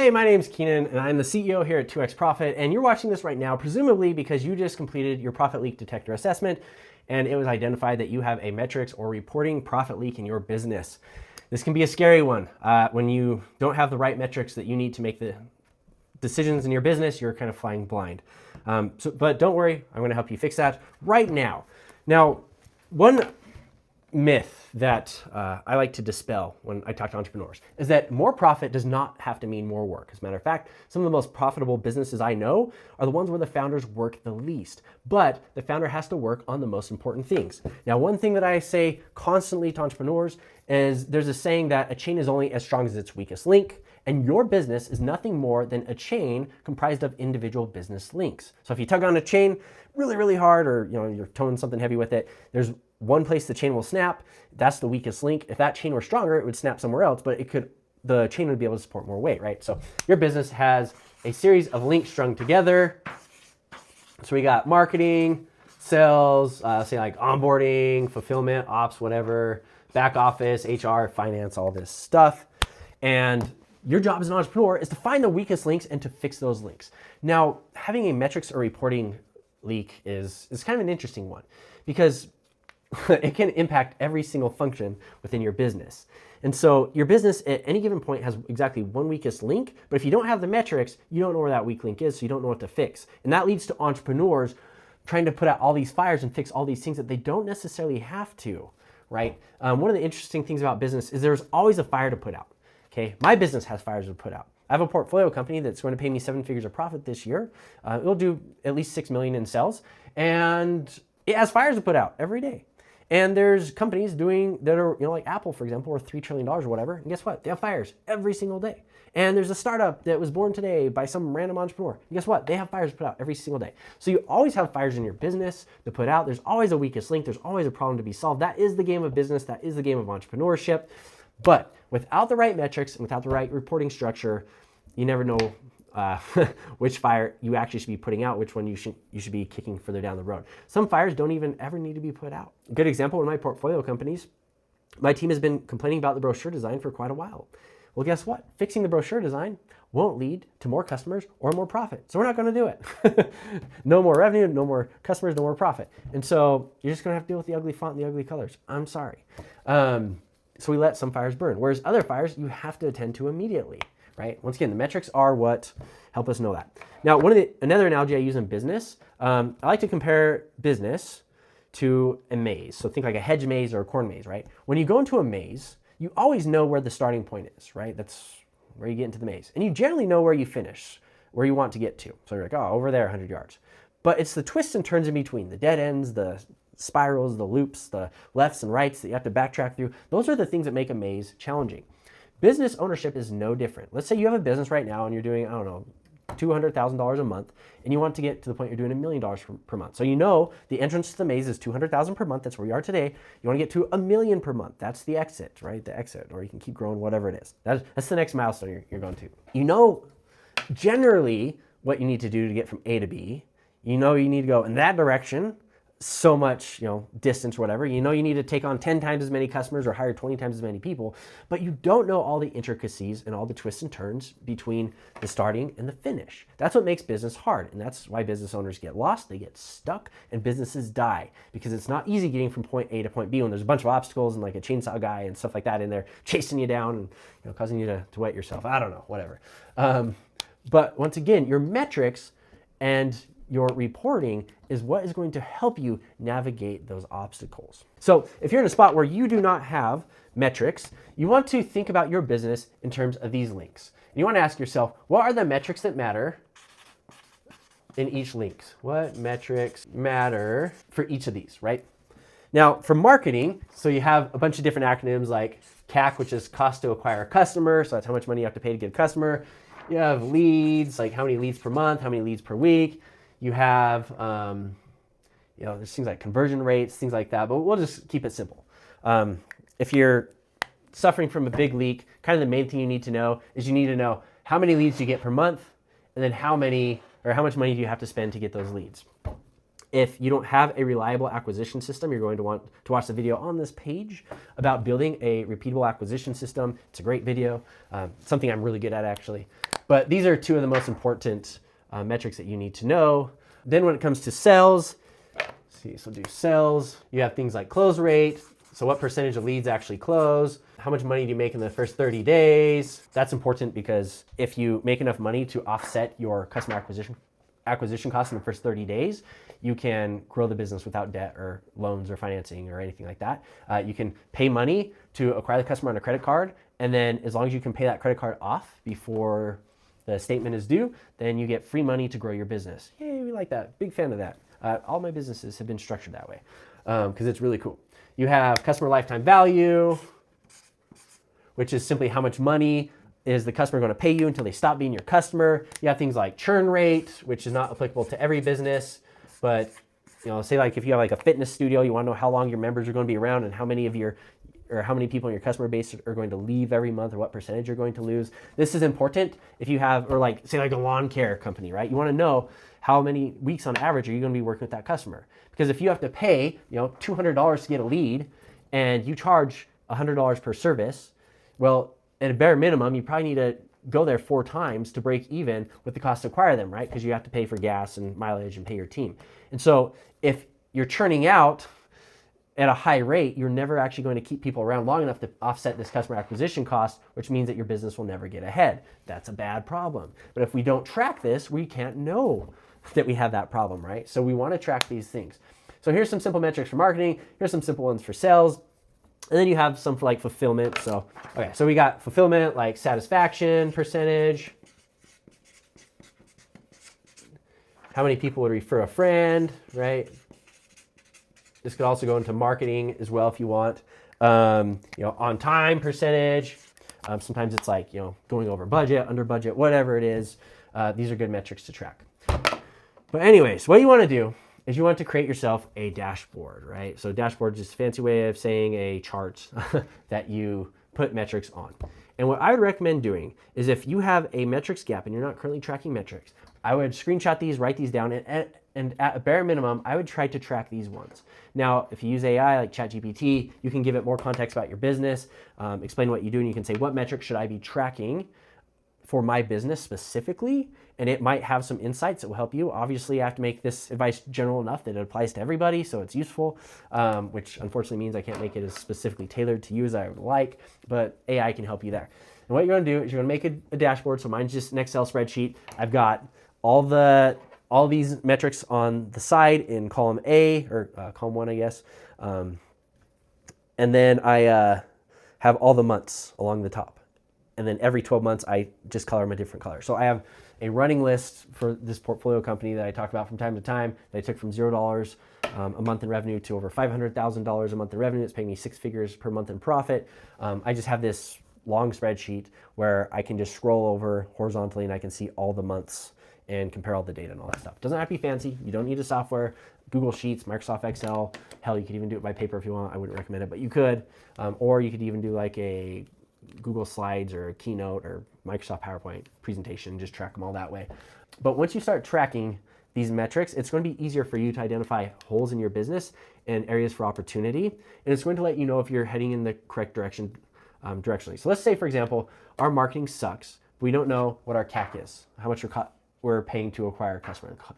Hey, my name's Keenan, and I'm the CEO here at 2X Profit, and you're watching this right now, presumably because you just completed your profit leak detector assessment, and it was identified that you have a metrics or reporting profit leak in your business. This can be a scary one. When you don't have the right metrics that you need to make the decisions in your business, you're kind of flying blind. But don't worry, I'm gonna help you fix that right now. Now, one myth that I like to dispel when I talk to entrepreneurs is that more profit does not have to mean more work. As a matter of fact, some of the most profitable businesses I know are the ones where the founders work the least, but the founder has to work on the most important things. Now, one thing that I say constantly to entrepreneurs is there's a saying that a chain is only as strong as its weakest link, and your business is nothing more than a chain comprised of individual business links. So if you tug on a chain really, really hard, or you're towing something heavy with it, there's one place the chain will snap. That's the weakest link. If that chain were stronger, it would snap somewhere else, but the chain would be able to support more weight, right? So your business has a series of links strung together. So we got marketing, sales, say like onboarding, fulfillment, ops, whatever, back office, HR, finance, all this stuff. And your job as an entrepreneur is to find the weakest links and to fix those links. Now, having a metrics or reporting leak is kind of an interesting one because it can impact every single function within your business. And so your business at any given point has exactly one weakest link, but if you don't have the metrics, you don't know where that weak link is, so you don't know what to fix. And that leads to entrepreneurs trying to put out all these fires and fix all these things that they don't necessarily have to, right? One of the interesting things about business is there's always a fire to put out, okay? My business has fires to put out. I have a portfolio company that's going to pay me 7 figures of profit this year. It'll do at least 6 million in sales, and it has fires to put out every day. And there's companies that are, like Apple, for example, worth $3 trillion or whatever. And guess what? They have fires every single day. And there's a startup that was born today by some random entrepreneur. And guess what? They have fires to put out every single day. So you always have fires in your business to put out. There's always a weakest link. There's always a problem to be solved. That is the game of business. That is the game of entrepreneurship. But without the right metrics and without the right reporting structure, you never know which fire you actually should be putting out, which one you should be kicking further down the road. Some fires don't even ever need to be put out. Good example, in my portfolio companies, my team has been complaining about the brochure design for quite a while. Well, guess what? Fixing the brochure design won't lead to more customers or more profit. So we're not going to do it. No more revenue, no more customers, no more profit. And so you're just going to have to deal with the ugly font and the ugly colors. I'm sorry. So we let some fires burn, whereas other fires you have to attend to immediately. Right? Once again, the metrics are what help us know that. Now, another analogy I use in business, I like to compare business to a maze. So think like a hedge maze or a corn maze, right? When you go into a maze, you always know where the starting point is, right? That's where you get into the maze. And you generally know where you finish, where you want to get to. So you're like, oh, over there, 100 yards. But it's the twists and turns in between, the dead ends, the spirals, the loops, the lefts and rights that you have to backtrack through. Those are the things that make a maze challenging. Business ownership is no different. Let's say you have a business right now and you're doing, $200,000 a month, and you want to get to the point you're doing $1 million per month. So you know the entrance to the maze is $200,000 per month. That's where you are today. You want to get to $1 million per month. That's the exit, right? The exit, or you can keep growing, whatever it is. That's the next milestone you're going to. You know generally what you need to do to get from A to B. You know you need to go in that direction, so much, distance or whatever. You know you need to take on 10 times as many customers or hire 20 times as many people, but you don't know all the intricacies and all the twists and turns between the starting and the finish. That's what makes business hard, and that's why business owners get lost, they get stuck, and businesses die, because it's not easy getting from point A to point B when there's a bunch of obstacles and like a chainsaw guy and stuff like that in there chasing you down and causing you to wet yourself. I don't know, whatever. But once again, your metrics and your reporting is what is going to help you navigate those obstacles. So if you're in a spot where you do not have metrics, you want to think about your business in terms of these links. And you want to ask yourself, what are the metrics that matter in each links? What metrics matter for each of these, right? Now for marketing, so you have a bunch of different acronyms like CAC, which is cost to acquire a customer. So that's how much money you have to pay to get a customer. You have leads, like how many leads per month, how many leads per week. You have, there's things like conversion rates, things like that, but we'll just keep it simple. If you're suffering from a big leak, kind of the main thing you need to know is you need to know how many leads you get per month, and then how much money do you have to spend to get those leads. If you don't have a reliable acquisition system, you're going to want to watch the video on this page about building a repeatable acquisition system. It's a great video, something I'm really good at actually. But these are two of the most important metrics that you need to know. Then when it comes to sales, so do sales, you have things like close rate. So what percentage of leads actually close? How much money do you make in the first 30 days? That's important because if you make enough money to offset your customer acquisition costs in the first 30 days, you can grow the business without debt or loans or financing or anything like that. You can pay money to acquire the customer on a credit card, and then as long as you can pay that credit card off before the statement is due, then you get free money to grow your business. Yay, we like that. Big fan of that. All my businesses have been structured that way because it's really cool. You have customer lifetime value, which is simply how much money is the customer going to pay you until they stop being your customer. You have things like churn rate, which is not applicable to every business, but say like if you have like a fitness studio, you want to know how long your members are going to be around and how many people in your customer base are going to leave every month or what percentage you're going to lose. This is important if you have, or like say like a lawn care company, right? You want to know how many weeks on average are you going to be working with that customer? Because if you have to pay, $200 to get a lead and you charge $100 per service, well, at a bare minimum, you probably need to go there 4 times to break even with the cost to acquire them, right? Because you have to pay for gas and mileage and pay your team. And so if you're churning out at a high rate, you're never actually going to keep people around long enough to offset this customer acquisition cost, which means that your business will never get ahead. That's a bad problem. But if we don't track this, we can't know that we have that problem, right? So we want to track these things. So here's some simple metrics for marketing. Here's some simple ones for sales. And then you have some for like fulfillment. So we got fulfillment, like satisfaction percentage. How many people would refer a friend, right? This could also go into marketing as well if you want. On time percentage. Sometimes it's like, going over budget, under budget, whatever it is. These are good metrics to track. But anyways, what you want to do is you want to create yourself a dashboard, right? So dashboard is just a fancy way of saying a chart that you put metrics on. And what I would recommend doing is if you have a metrics gap and you're not currently tracking metrics, I would screenshot these, write these down, and at a bare minimum, I would try to track these ones. Now, if you use AI like ChatGPT, you can give it more context about your business, explain what you do, and you can say, what metrics should I be tracking for my business specifically? And it might have some insights that will help you. Obviously, I have to make this advice general enough that it applies to everybody, so it's useful, which unfortunately means I can't make it as specifically tailored to you as I would like, but AI can help you there. And what you're gonna do is you're gonna make a dashboard. So mine's just an Excel spreadsheet. I've got all these metrics on the side in column A, or column 1, I guess. And then I have all the months along the top. And then every 12 months, I just color them a different color. So I have a running list for this portfolio company that I talk about from time to time that I took from $0 a month in revenue to over $500,000 a month in revenue. It's paying me 6 figures per month in profit. I just have this long spreadsheet where I can just scroll over horizontally and I can see all the months and compare all the data and all that stuff. It doesn't have to be fancy. You don't need a software. Google Sheets, Microsoft Excel. Hell, you could even do it by paper if you want. I wouldn't recommend it, but you could. Or you could even do like a Google Slides or a Keynote or Microsoft PowerPoint presentation, just track them all that way. But once you start tracking these metrics, it's going to be easier for you to identify holes in your business and areas for opportunity. And it's going to let you know if you're heading in the correct direction directionally. So let's say, for example, our marketing sucks. We don't know what our CAC is, how much we're paying to acquire a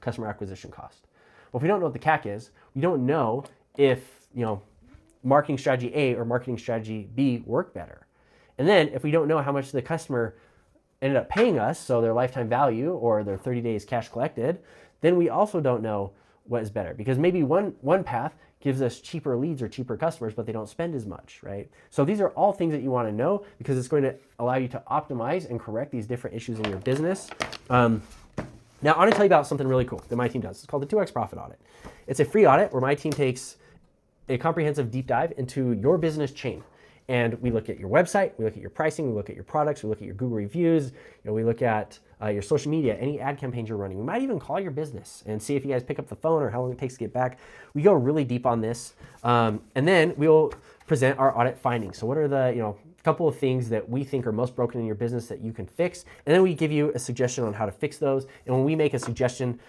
customer acquisition cost. Well, if we don't know what the CAC is, we don't know if marketing strategy A or marketing strategy B work better. And then if we don't know how much the customer ended up paying us, so their lifetime value or their 30 days cash collected, then we also don't know what is better, because maybe one path gives us cheaper leads or cheaper customers, but they don't spend as much, right? So these are all things that you want to know because it's going to allow you to optimize and correct these different issues in your business. Now, I want to tell you about something really cool that my team does. It's called the 2X Profit Audit. It's a free audit where my team takes a comprehensive deep dive into your business chain. And we look at your website, we look at your pricing, we look at your products, we look at your Google reviews, we look at your social media, any ad campaigns you're running. We might even call your business and see if you guys pick up the phone or how long it takes to get back. We go really deep on this. And then we'll present our audit findings. So what are the couple of things that we think are most broken in your business that you can fix, and then we give you a suggestion on how to fix those. And when we make a suggestion,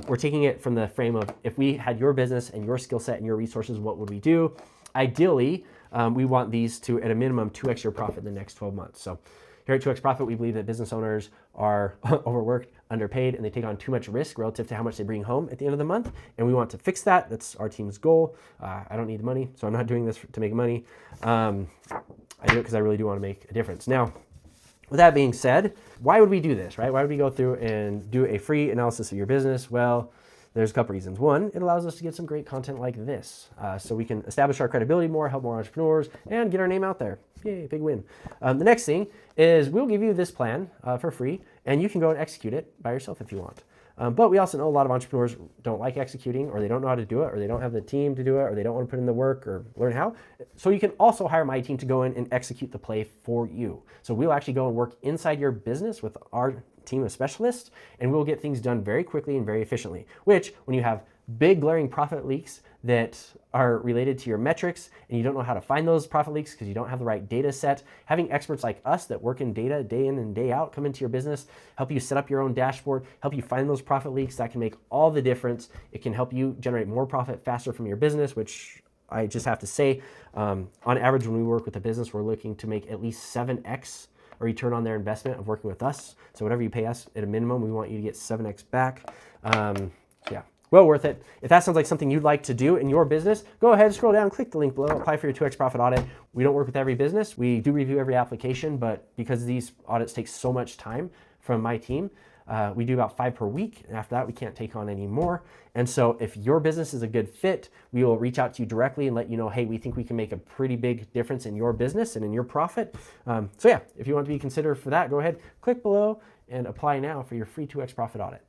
we're taking it from the frame of, if we had your business and your skill set and your resources, what would we do? Ideally, we want these to, at a minimum, 2x your profit in the next 12 months. So here at 2x Profit, we believe that business owners are overworked, underpaid, and they take on too much risk relative to how much they bring home at the end of the month. And we want to fix that. That's our team's goal. I don't need the money, so I'm not doing this to make money. I do it because I really do want to make a difference. Now, with that being said, why would we do this, right? Why would we go through and do a free analysis of your business? Well, there's a couple reasons. One, it allows us to get some great content like this. So we can establish our credibility more, help more entrepreneurs, and get our name out there. Yay, big win. The next thing is we'll give you this plan for free, and you can go and execute it by yourself if you want. But we also know a lot of entrepreneurs don't like executing, or they don't know how to do it, or they don't have the team to do it, or they don't want to put in the work or learn how. So you can also hire my team to go in and execute the play for you. So we'll actually go and work inside your business with our team of specialists, and we'll get things done very quickly and very efficiently, which when you have big glaring profit leaks that are related to your metrics and you don't know how to find those profit leaks because you don't have the right data set, having experts like us that work in data day in and day out come into your business, help you set up your own dashboard, help you find those profit leaks, that can make all the difference. It can help you generate more profit faster from your business, which I just have to say, on average, when we work with a business, we're looking to make at least 7x a return on their investment of working with us. So whatever you pay us at a minimum, we want you to get 7x back. Yeah, well worth it. If that sounds like something you'd like to do in your business, go ahead, scroll down, click the link below, apply for your 2x Profit audit. We don't work with every business. We do review every application, but because these audits take so much time from my team, we do about 5 per week. And after that, we can't take on any more. And so if your business is a good fit, we will reach out to you directly and let you know, hey, we think we can make a pretty big difference in your business and in your profit. So yeah, if you want to be considered for that, go ahead, click below and apply now for your free 2x Profit audit.